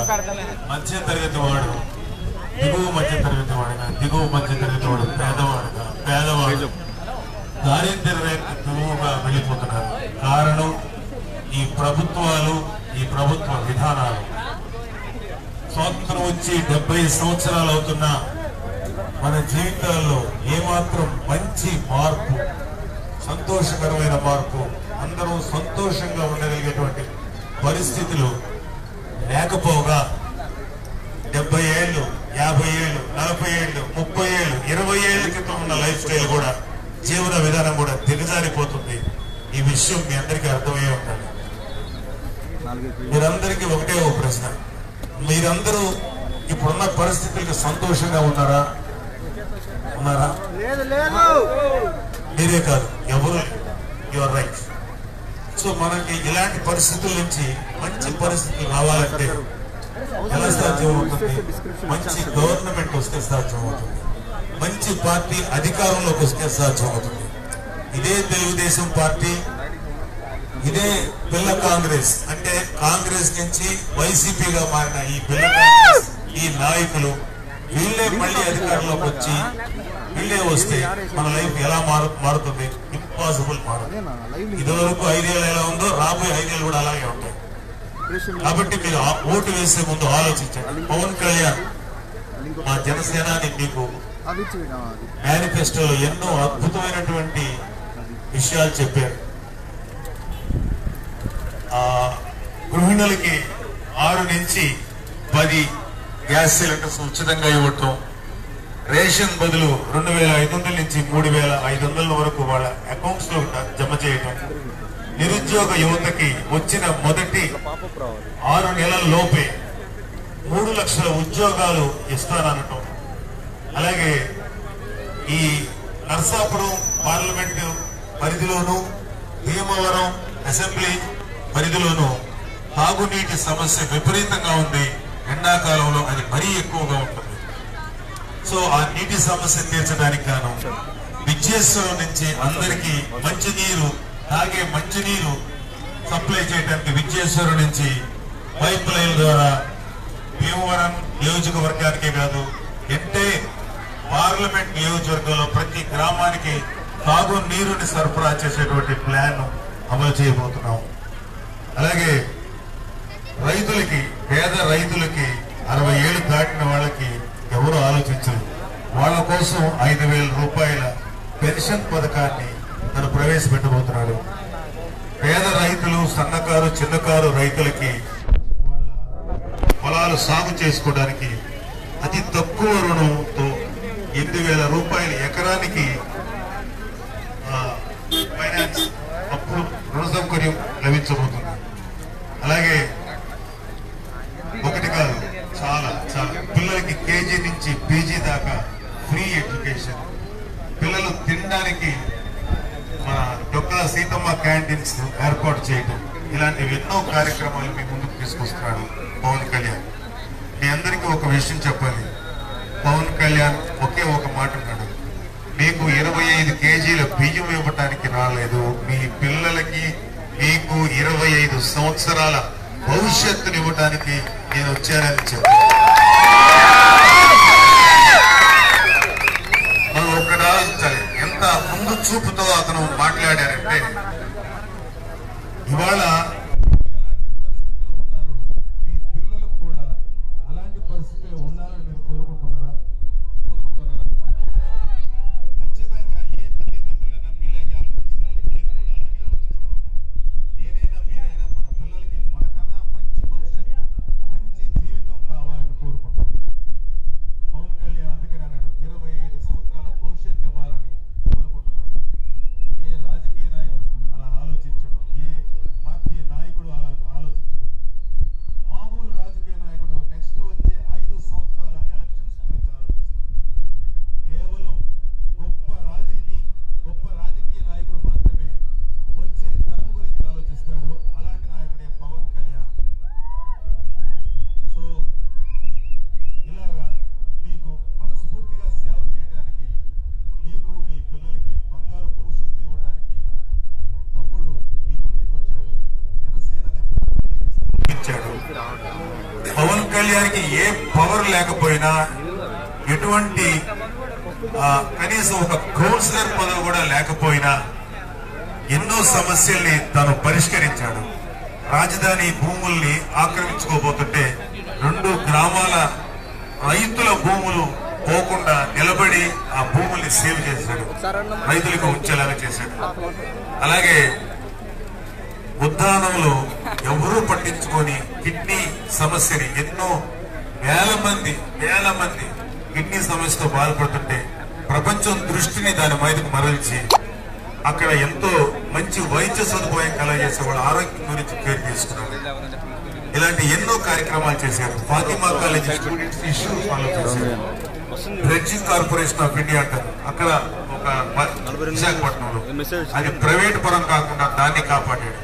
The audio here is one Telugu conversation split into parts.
మధ్య తరగతి వాడు, దిగువ మధ్య తరగతి వాడుగా, దిగువ మధ్య తరగతి వాడు పేదవాడుగా, పేదవాడు దారిద్ర్య రేఖగా వెళ్ళిపోతున్నారు. కారణం ఈ ప్రభుత్వాలు, ఈ ప్రభుత్వ విధానాలు. స్వాతంత్రం వచ్చి 70 సంవత్సరాలు అవుతున్నా మన జీవితాల్లో ఏమాత్రం మంచి మార్పు, సంతోషకరమైన మార్పు, అందరూ సంతోషంగా ఉండగలిగేటువంటి పరిస్థితులు లేకపోగా 70 ఏళ్ళు, 50 ఏళ్ళు, 40 ఏళ్ళు, 30 ఏళ్ళు, 20 ఏళ్ల క్రితం ఉన్న లైఫ్ స్టైల్ కూడా, జీవన విధానం కూడా దిగజారిపోతుంది. ఈ విషయం మీ అందరికీ అర్థమయ్యే ఉండాలి. మీరందరికీ ఒకటే ఒక ప్రశ్న, మీరందరూ ఇప్పుడున్న పరిస్థితులకు సంతోషంగా ఉన్నారా? మీరే కాదు, ఎవరు. Your right. సో మనకి ఇలాంటి పరిస్థితుల నుంచి మంచి పరిస్థితులు రావాలంటే ఎలా సాధ్యం అవుతుంది? మంచి గవర్నమెంట్ వస్తే సాధ్యం అవుతుంది, మంచి పార్టీ అధికారంలోకి వస్తే సాధ్యం అవుతుంది. ఇదే తెలుగుదేశం పార్టీ, ఇదే పిల్ల కాంగ్రెస్, అంటే కాంగ్రెస్ నుంచి వైసీపీగా మారిన ఈ పిల్ల కాంగ్రెస్, ఈ నాయకులు వీళ్ళే మళ్ళీ అధికారంలోకి వచ్చి వీళ్ళే వస్తే మన లైఫ్ ఎలా మారుతుంది? ఇంపాసిబుల్ మారుతుంది. ఇదివరకు 5 ఏళ్ళు ఎలా ఉందో రాబోయే 5 ఏళ్ళు కూడా అలాగే ఉంటాయి. కాబట్టి మీరు ఓటు వేసే ముందు ఆలోచించండి. పవన్ కళ్యాణ్ మా జనసేనాని మీకు మేనిఫెస్టోలో ఎన్నో అద్భుతమైనటువంటి విషయాలు చెప్పారు. గృహిణులకి 6 నుంచి 10 గ్యాస్ సిలిండర్స్ ఉచితంగా ఇవ్వటం, రేషన్ బదులు 2500 నుంచి 3500 వరకు వాళ్ళ అకౌంట్స్ లో జమ చేయటం, నిరుద్యోగ యువతకి వచ్చిన మొదటి 6 నెలల లోపే 3 లక్షల ఉద్యోగాలు ఇస్తాననటం, అలాగే ఈ నర్సాపురం పార్లమెంటు పరిధిలోను, భీమవరం అసెంబ్లీ పరిధిలోను తాగునీటి సమస్య విపరీతంగా ఉంది. ఎండాకాలంలో అది మరీ ఎక్కువగా ఉంటుంది. సో ఆ నీటి సమస్య తీర్చడానికి గాను విజయేశ్వరం నుంచి అందరికీ మంచినీరు, తాగే మంచినీరు సప్లై చేయడానికి విజయేశ్వరం నుంచి పైప్ లైన్ ద్వారా భీమవరం నియోజకవర్గానికే కాదు, అంటే పార్లమెంట్ నియోజకవర్గంలో ప్రతి గ్రామానికి తాగు నీరుని సరఫరా చేసేటువంటి ప్లాన్ అమలు చేయబోతున్నాం. అలాగే రైతులకి, పేద రైతులకి, 60 ఏళ్ళు దాటిన వాళ్ళకి ఎవరు ఆలోచించరు. వాళ్ళ కోసం 5,000 రూపాయల పెన్షన్ పథకాన్ని తను ప్రవేశపెట్టబోతున్నాడు. పేద రైతులు, సన్నకారు, చిన్నకారు రైతులకి పొలాలు సాగు చేసుకోవడానికి అతి తక్కువ రుణంతో 8,000 రూపాయలు ఎకరానికి ఫైనాన్స్ అప్పుడు రుణ సౌకర్యం లభించబోతుంది. అలాగే ఒకటి కాదు, చాలా పిల్లలకి కేజీ నుంచి పీజీ దాకా ఫ్రీ ఎడ్యుకేషన్, పిల్లలు తినడానికి మన డొక్కా సీతమ్మ క్యాంటీన్స్ ఏర్పాటు చేయడం, ఇలాంటి ఎన్నో కార్యక్రమాలు మీ ముందుకు తీసుకొస్తున్నాడు పవన్ కళ్యాణ్. మీ అందరికీ ఒక విషయం చెప్పాలి. పవన్ కళ్యాణ్ ఒకే ఒక మాట అన్నాడు, మీకు 25 కేజీల బియ్యం ఇవ్వటానికి రాలేదు, మీ పిల్లలకి మీకు 25 సంవత్సరాల భవిష్యత్తుని ఇవ్వడానికి నేను వచ్చానని చెప్పాను. మనం ఒకటి ఆలోచించాలి, ఎంత ముందు చూపుతో అతను మాట్లాడారంటే, ఇవాళ మీ పిల్లలు కూడా అలాంటి పరిస్థితులు ఉండాలని మీరు కోరుకుంటున్నారా? ఖచ్చితంగా ఏ తల్లిదండ్రులైనా మీలాగే ఆలోచిస్తారు, నేను కూడా అలాగే ఆలోచిస్తాను. నేనైనా మీరైనా మన పిల్లలకి మనకన్నా మంచి భవిష్యత్తు, మంచి జీవితం కావాలని కోరుకుంటాం. పవన్ కళ్యాణ్ అందుకని అన్నాడు 25 సంవత్సరాల భవిష్యత్తు ఇవ్వాలని కోరుకుంటున్నాడు. ఏ రాజకీయ నాయకుడు అలా ఆలోచించడం, ఏ పార్టీ కళ్యాణ్కి ఏ పవర్ లేకపోయినా, ఎటువంటి కనీసం ఒక కౌన్సిలర్ పదవి కూడా లేకపోయినా ఎన్నో సమస్యల్ని తాను పరిష్కరించాడు. రాజధాని భూముల్ని ఆక్రమించుకోబోతుంటే 2 గ్రామాల రైతుల భూములు పోకుండా నిలబడి ఆ భూముల్ని సేవ్ చేశాడు, రైతులకు ఉంచేలాగా చేశాడు. అలాగే ఉద్దానంలో ఎవరూ పట్టించుకొని కిడ్నీ సమస్యని ఎన్నో వేల మంది కిడ్నీ సమస్యతో బాధపడుతుంటే ప్రపంచం దృష్టిని దాని మీదకు మరల్చి అక్కడ ఎంతో మంచి వైద్య సదుపాయం కలగజేసే వాళ్ళ ఆరోగ్యం గురించి కేర్ తీసుకున్నారు. ఇలాంటి ఎన్నో కార్యక్రమాలు చేశారు. Fatima college students issue follow చేశారు. డ్రెడ్జింగ్ కార్పొరేషన్ ఆఫ్ ఇండియా అంటారు, అక్కడ ఒక విశాఖపట్నంలో అది ప్రైవేట్ పరం కాకుండా దాన్ని కాపాడాడు.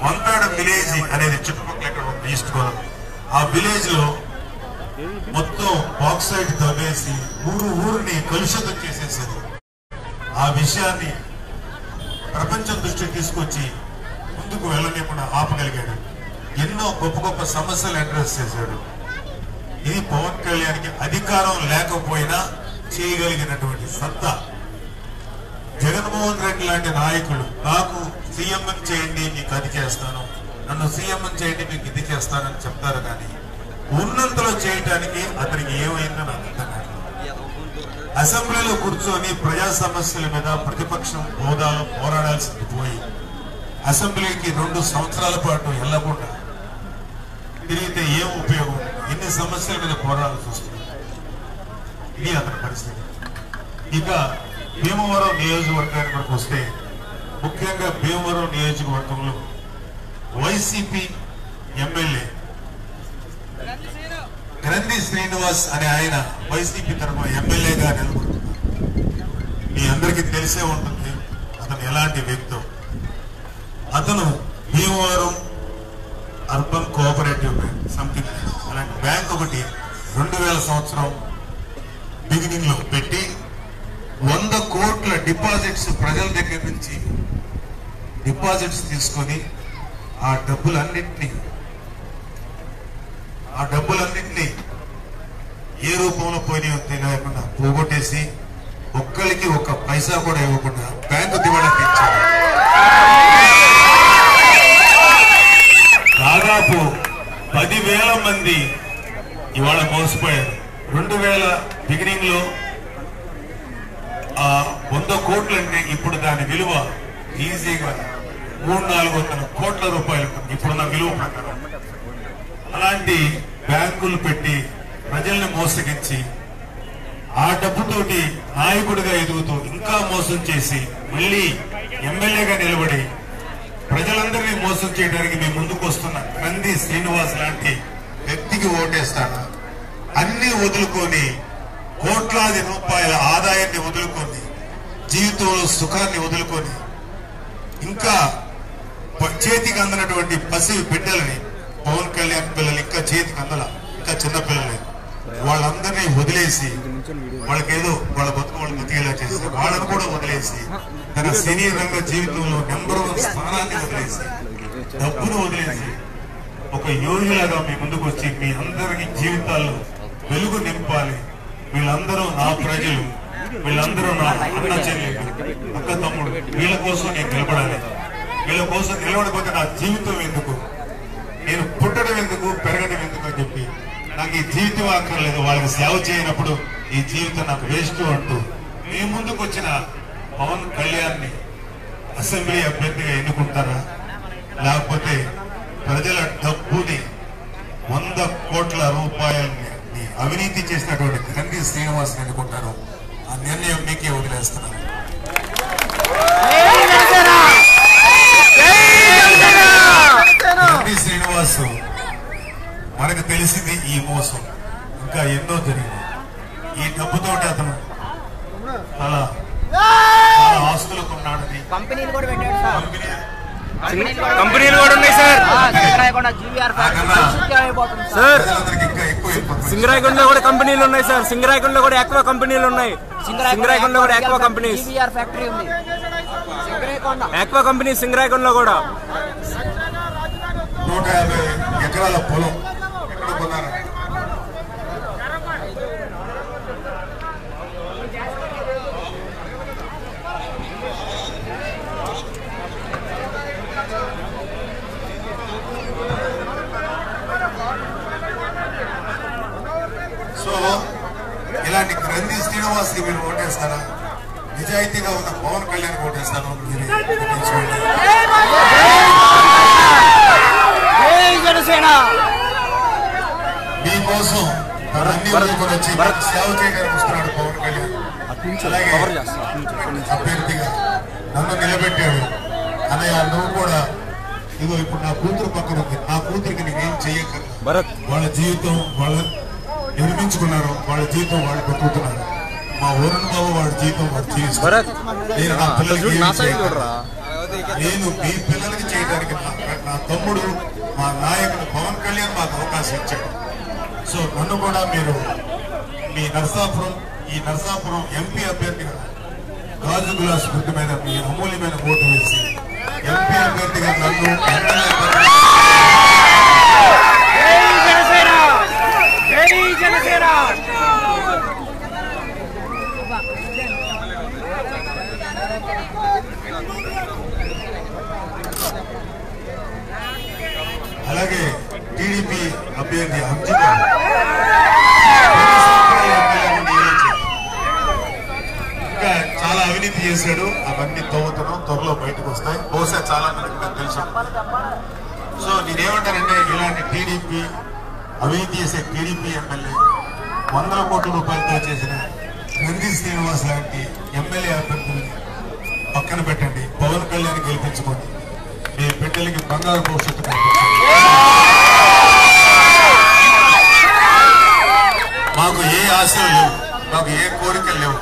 వంతాడ విలేజ్ అనేది చుట్టుపక్కల ఇక్కడ ఈస్ట్ గోదావరి, ఆ విలేజ్ లో మొత్తం బాక్సైడ్ తవ్వేసి ఊరిని కలుషితం చేసేసేది. ఆ విషయాన్ని ప్రపంచం దృష్టికి తీసుకొచ్చి ముందుకు వెళ్ళలేకుండా ఆపగలిగాడు. ఎన్నో గొప్ప సమస్యలు అడ్రస్ చేశాడు. ఇది పవన్ కళ్యాణ్కి అధికారం లేకపోయినా చేయగలిగినటువంటి సత్తా. జగన్మోహన్ రెడ్డి లాంటి నాయకులు నాకు సీఎం చేయండి మీకు అది చేస్తాను, నన్ను సీఎం చేయండి మీకు ఇది చేస్తానని చెప్తారు, కానీ ఉన్నంతలో చేయటానికి అతనికి ఏమైందో నాకు అర్థం కాదు. అసెంబ్లీలో కూర్చొని ప్రజా సమస్యల మీద ప్రతిపక్షం హోదాలో పోరాడాల్సింది పోయి అసెంబ్లీకి 2 సంవత్సరాల పాటు వెళ్లకుండా తిరిగితే ఏం ఉపయోగం? ఎన్ని సమస్యల మీద పోరాడాల్సి వస్తుంది. ఇది అతని పరిస్థితి. ఇక భీమవరం నియోజకవర్గానికి మనకు వస్తే, ముఖ్యంగా భీమవరం నియోజకవర్గంలో వైసీపీ ఎమ్మెల్యే గ్రంథి శ్రీనివాస్ అనే ఆయన వైసీపీ తరఫున ఎమ్మెల్యేగా నిలబడుతున్నారు. మీ అందరికీ తెలిసే ఉంటుంది అతను ఎలాంటి వ్యక్తో. అతను Bhimavaram urban cooperative bank something అలాంటి బ్యాంక్ ఒకటి 2000 సంవత్సరం బిగినింగ్ లో పెట్టి 100 కోట్ల డిపాజిట్స్ ప్రజల దగ్గర నుంచి డిపాజిట్స్ తీసుకొని ఆ డబ్బులన్నింటినీ ఏ రూపంలో పోయినాయో తెలియకుండా పోగొట్టేసి ఒక్కరికి 1 పైసా కూడా ఇవ్వకుండా బ్యాంకు దివాళాకి ఇచ్చారు. దాదాపు 10,000 మంది ఇవాళ మోసపోయారు. 2000 బిగినింగ్ లో 100 కోట్లు అంటే ఇప్పుడు దాని విలువ ఈజీగా 300-400 కోట్ల రూపాయలు ఇప్పుడున్న విలువ ప్రకారం. అలాంటి బ్యాంకులు పెట్టి ప్రజల్ని మోసగించి ఆ డబ్బుతోటి నాయకుడిగా ఎదుగుతూ ఇంకా మోసం చేసి మళ్ళీ ఎమ్మెల్యేగా నిలబడి ప్రజలందరినీ మోసం చేయడానికి మేము ముందుకు వస్తున్న గ్రంథి శ్రీనివాస్ లాంటి వ్యక్తికి ఓటేస్తాను. అన్ని వదులుకొని కోట్లాది రూపాయల ఆదాయాన్ని వదులుకొని జీవితంలో సుఖాన్ని వదులుకొని ఇంకా చేతికి అందనటువంటి పసి బిడ్డలని, పవన్ కళ్యాణ్ పిల్లలు ఇంకా చేతికి అందల ఇంకా చిన్న పిల్లలే, వాళ్ళందరినీ వదిలేసి వాళ్ళకేదో వాళ్ళ బతుకు వాళ్ళు బతికేలా చేసి వాళ్ళను కూడా వదిలేసి తన సినీ రంగ జీవితంలో నెంబర్ 1 స్థానాన్ని వదిలేసి డబ్బును వదిలేసి ఒక యోగిలాగా మీ ముందుకు వచ్చి మీ అందరికి జీవితాల్లో వెలుగు నింపాలి. వీళ్ళందరూ నా ప్రజలు, వీళ్ళందరూ నా అన్న చెల్లెలు, అక్క తమ్ముడు, వీళ్ళ కోసం నేను నిలబడాలి. వీళ్ళ కోసం నిలబడిపోతే నా జీవితం ఎందుకు, నేను పుట్టడం ఎందుకు, పెరగడం ఎందుకు అని చెప్పి నాకు ఈ జీవితం అక్కర్లేదు, వాళ్ళకి సేవ చేయనప్పుడు ఈ జీవితం నాకు వేస్ట్ అంటూ మీ ముందుకు వచ్చిన పవన్ కళ్యాణ్ని అసెంబ్లీ అభ్యర్థిగా ఎన్నుకుంటారా, లేకపోతే ప్రజల డబ్బుని 100 కోట్ల రూపాయలని అవినీతి చేసినటువంటి గ్రంథి శ్రీనివాస్ ఎన్నుకుంటారు? ఆ నిర్ణయం మీకే వదిలేస్తున్నాను. గ్రంథి శ్రీనివాస్ మనకు తెలిసింది ఈ మోసం, ఇంకా ఎన్నో జరిగింది. ఈ డబ్బుతోటి అతను చాలా ఆస్తులు కొన్నాడని కంపెనీలు కూడా పెట్టాడు సార్. కంపెనీలు కూడా ఉన్నాయి సార్. సార్ సింగరాయకొండలో కూడా కంపెనీలు ఉన్నాయి సార్. సింగరాయకొండలో కూడా ఎక్కువ కంపెనీలు ఉన్నాయి. సింగరాయకొండలో కూడా ఎక్కువ కంపెనీస్, ఫ్యాక్టరీ ఉంది. ఎక్కువ కంపెనీ సింగరాయకొండలో కూడా. 150 ఎకరాల పొలం ఎక్కడ అనుకున్నారు. సో ఇలాంటి గ్రంథి శ్రీనివాస్కి మీరు ఓటేస్తారా? నిజాయితీగా ఉన్న పవన్ కళ్యాణ్ ఓటేస్తాను. మీకోసం అన్ని రోజులు వచ్చి సేవ చేయడానికి వస్తున్నాడు పవన్ కళ్యాణ్. అలాగే అభ్యర్థిగా నన్ను నిలబెట్టాడు. అన్నయ్య నువ్వు కూడా ఇదిగో ఇప్పుడు నా కూతురు పక్కన ఉంది. నా కూతురికి నేనేం చెయ్యక్కర్లేదు. వాళ్ళ జీవితం వాళ్ళు నిర్మించుకున్నారు. వాళ్ళ జీవితం వాళ్ళు బతుకుతున్నారు. మా వరుణ్ బాబు వాడి జీవితం వాడు జీవిస్తారు. నేను నా పిల్లలకి నేను మీ పిల్లలకి చేయడానికి నా తమ్ముడు మా నాయకుడు పవన్ కళ్యాణ్ మాకు అవకాశం ఇచ్చాడు. సో నన్ను కూడా మీరు మీ ఈ నరసాపురం ఎంపీ అభ్యర్థిగా గాజు గ్లాస్ గుర్తు మీద మీ అమూల్యమైన ఓటు వేసి ఎంపీ అభ్యర్థిగా నన్ను అలాగే టీడీపీ అభ్యర్థి అంజిత ఇంకా చాలా అవినీతి చేశాడు. అవన్నీ తవ్వుతున్నాం, త్వరలో బయటకు వస్తాయి. బహుశా చాలా మందికి నాకు తెలుసు. సో నేనేమంటానంటే ఇలాంటి టీడీపీ అవినీతి చేసే టీడీపీ ఎమ్మెల్యే 100 కోట్ల రూపాయలతో చేసిన గ్రంథి శ్రీనివాస్ లాంటి ఎమ్మెల్యే అభ్యర్థుల్ని పక్కన పెట్టండి. పవన్ కళ్యాణ్ గెలిపించుకోండి. మీ బిడ్డలకి బంగారు భవిష్యత్తు కల్పించండి. మాకు ఏ ఆశలు లేవు, మాకు ఏ కోరికలు లేవు.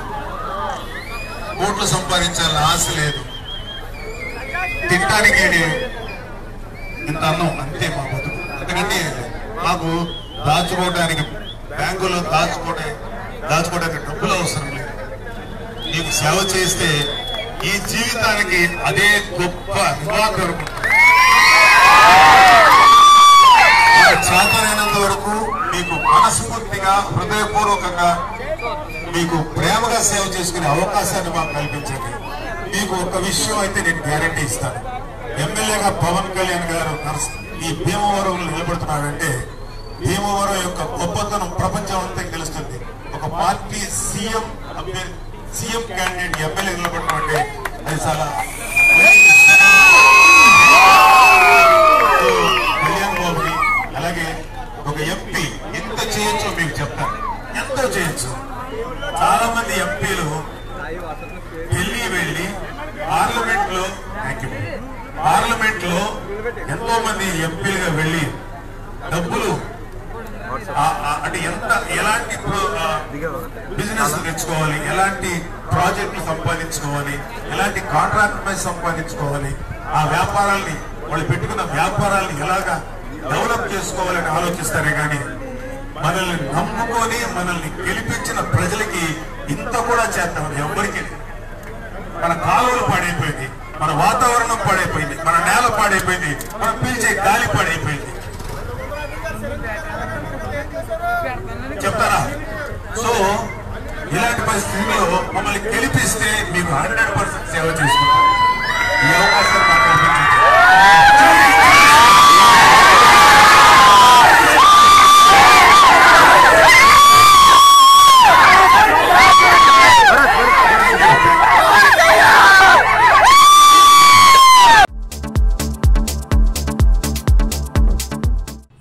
కోట్లు సంపాదించాలని ఆశ లేదు. తినడానికి ఇంత అన్నం అంతే మా బతుకు. ఎందుకంటే మాకు దాచుకోవడానికి బ్యాంకులో దాచుకోవడానికి డబ్బులు అవసరం లేదు. నీకు సేవ చేస్తే ఈ జీవితానికి అదే గొప్ప రివార్డు దొరుకుతుంది. చేతనైనంత వరకు మీకు మనస్ఫూర్తిగా హృదయపూర్వకంగా మీకు ప్రేమగా సేవ చేసుకునే అవకాశాన్ని మాకు కల్పించండి. మీకు ఒక విషయం అయితే నేను గ్యారంటీ ఇస్తాను. ఎమ్మెల్యేగా పవన్ కళ్యాణ్ గారు ఈ భీమవరంలో నిలబడుతున్నాడంటే భీమవరం యొక్క గొప్పతనం ప్రపంచం అంతా తెలుస్తుంది. ఒక పార్టీ సీఎం క్యాండిడేట్ ఎమ్మెల్యే నిలబడటం అంటే అది చాలా కళ్యాణ్ బాబుని అలాగే ఒక ఎంపీ ఎంత చేయొచ్చో మీకు చెప్తాను. ఎంతో చేయొచ్చు. చాలా మంది ఎంపీలు ఢిల్లీ వెళ్ళి పార్లమెంట్ లో ఎంతో మంది ఎంపీలుగా వెళ్ళి డబ్బులు అంటే ఎలాంటి బిజినెస్ తెచ్చుకోవాలి, ఎలాంటి ప్రాజెక్టులు సంపాదించుకోవాలి, ఎలాంటి కాంట్రాక్ట్ సంపాదించుకోవాలి, ఆ వ్యాపారాల్ని వాళ్ళు పెట్టుకున్న వ్యాపారాల్ని ఎలాగా డెవలప్ చేసుకోవాలని ఆలోచిస్తారే కానీ మనల్ని నమ్ముకొని మనల్ని గెలిపించిన ప్రజలకి ఇంత కూడా చేద్దాం ఎవరికి. మన కాలువలు పాడైపోయింది, మన వాతావరణం పాడైపోయింది, మన నేల పాడైపోయింది, మనం పీల్చే గాలి పాడైపోయింది. చెప్తారా? సో ఇలాంటి పరిస్థితుల్లో మమ్మల్ని గెలిపిస్తే మీకు 100% సేవ చేసుకుంటాం. ఈ అవకాశం మాకు కల్పించండి.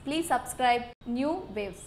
Please subscribe New Waves.